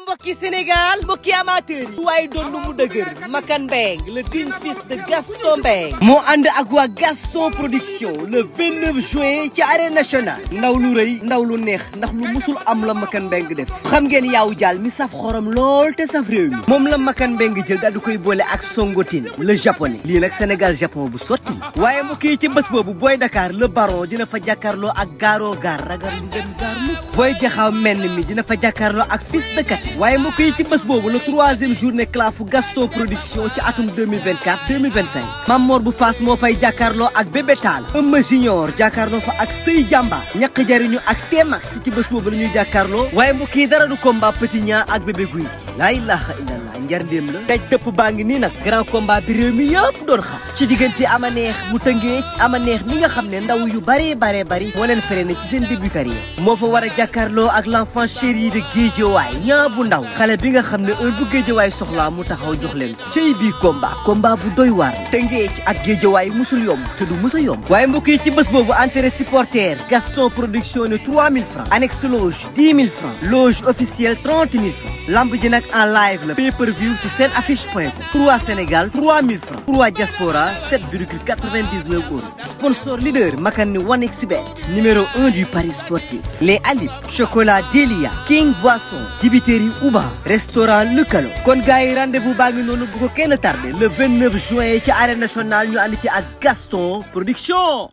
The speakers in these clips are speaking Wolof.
mbokki Sénégal mbokki amateur yi waaye doon lu mu dëgër Makan Mbengue le digne fils de Gaston Mbengue moo ànd ak waa Gaston production le 29 juin ci arène nationale ndaw lu rëy ndaw lu neex ndax lu musul am la Makan Mbengue def xam ngeen yaawu jaal mi saf xorom lool te saf réew mi moom la Makan Mbengue jël daal di koy boole ak Songotine le japonais lii nag Sénégal Japon bu sotti waaye mbokk yi ci bés boobu Boy Dakar le baron dina fa jàkkaarloo ak Garo Gar ragal lu dem gaar mukk Boy Jaxaw menn mi dina fa jàkkaarloo ak Fils de Kati waaye mbokk yi ci bés boobu le 3e journée clafu Gaston production ci atum 2024-2025 Mamor bu Fass moo fay jàkkaarloo ak Bébé Tall Eumeu Junior jàkkaarloo fa ak Sey Jamba ñaq jariñu ak T-Max ci bés boobu la ñuy jàkkaarloo waaye mbokk yi dara du combat Petit Niang ak Bébé Gouy laa ilaha illallah njarndéem la daj dëpp baa ngi nii nag grand combat bi réew mi yëpp doon xaar ci diggante ama neex bu tëngee ci ama neex mi nga xam ne ndaw yu bari moo leen freiné ci seen début carrière moo fa war a jàkkaarloo ak l'enfant chéri de Guédiawaye ñaa bu ndaw xale bi nga xam ne heure bu Guédiawaye soxlaa mu taxaw jox leen ko cey bii combat bu doy waar tëngee ci ak Guédiawaye musul yomb te du musa yomb waaye mbokk yi ci bés boobu entrée supporter Gaston production ne 3000 francs annexe loge 10 000 francs loge officielle 30 000 francs lamb ji nag en live la pay-per-view ci seen affiche.com pour waa Sénégal 3000 francs pour waa diaspora 7,99 euros sponsor leader Makan ni 1xBet numéro 1 du paris sportif les Alib chocolat Delia King Boisson dibiteri Uba restaurant Lukalo kon gars yi rendez-vous baa ngi noonu bu ko kenn tardé le 29 juin ci arène nationale ñu ànd ci ak Gaston production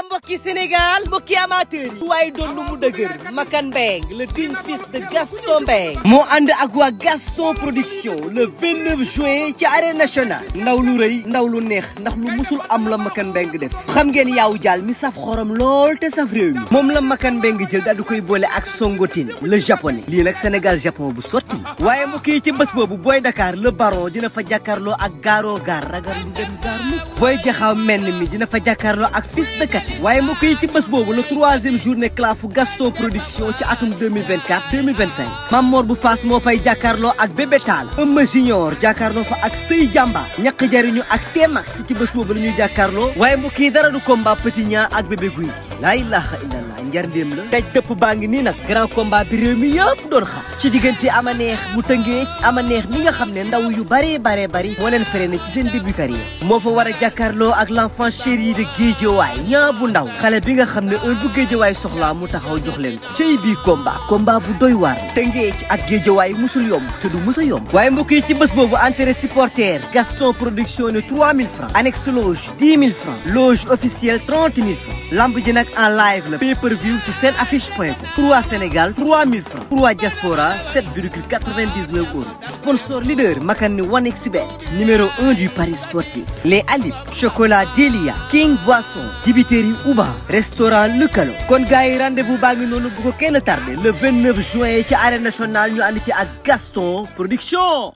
mbokki Sénégal mbokki amateur yi waaye doon lu mu dëgër Makan Mbengue le digne fils de Gaston Mbengue moo ànd ak waa Gaston production le 29 juin ci arène nationale ndaw lu rëy ndaw lu neex ndax lu musul am la Makan Mbengue def xam ngeen yaawu jaal mi saf xorom lool te saf réew mi moom la Makan Mbengue jël daal di koy boole ak Songotine le japonais lii nag Sénégal Japon bu sotti waaye mbokk yi ci bés boobu Boy Dakar le baron dina fa jàkkaarloo ak Garo Gar ragal lu dem gaar mu Boy Jaxaw menn mi dina fa jàkkaarloo ak Fils de Katy waaye mbokk yi ci bés boobu le 3e journée clafu Gaston production ci atum 2024 2025 Mamor bu Fass moo fay jàkkaarloo ak Bébé Tall Eumeu Junior jàkkaarloo fa ak Sey Jamba ñaq jariñu ak T-Max ci bés boobu la ñuy jàkkaarloo waaye mbokk yi dara du combat Petit Niang ak Bébé Gouy laa ilaha illallah njarndéem la daj dëpp baa ngi nii nag grand combat bi réew mi yëpp doon xaar ci diggante ama neex bu Tëngéej ama neex mi nga xam ne ndaw yu bari moo leen freiné ci seen début carrière moo fa war a jàkkaarloo ak l'enfant chéri de Guédiawaye ñaa bu ndaw xale bi nga xam ne heure bu Guédiawaye soxlaa mu taxaw jox leen ko cey bii combat bu doy waar Tëngéej ak Guédiawaye musul yomb te du musa yomb waaye mbokk yi ci bés boobu entrée supporter Gaston production ne 3000 francs annexe loge 10 000 francs loge officielle 30 000 francs lamb ji nag en live la pay-per-view view ci seen affiche.com. Pour waa Sénégal 3000 francs. Pour waa diaspora 7,99 €. Sponsor leader Makani 1xBet, numéro 1 du Paris sportif. Les Alib, Chocolat Delia, King Boisson, Dibiteri Uba, Restaurant Lecalo. Kon gars yi rendez-vous baa ngi noonu bu ko kenn tardé le 29 juin ci arène nationale ñu ànd ci ak Gaston Production.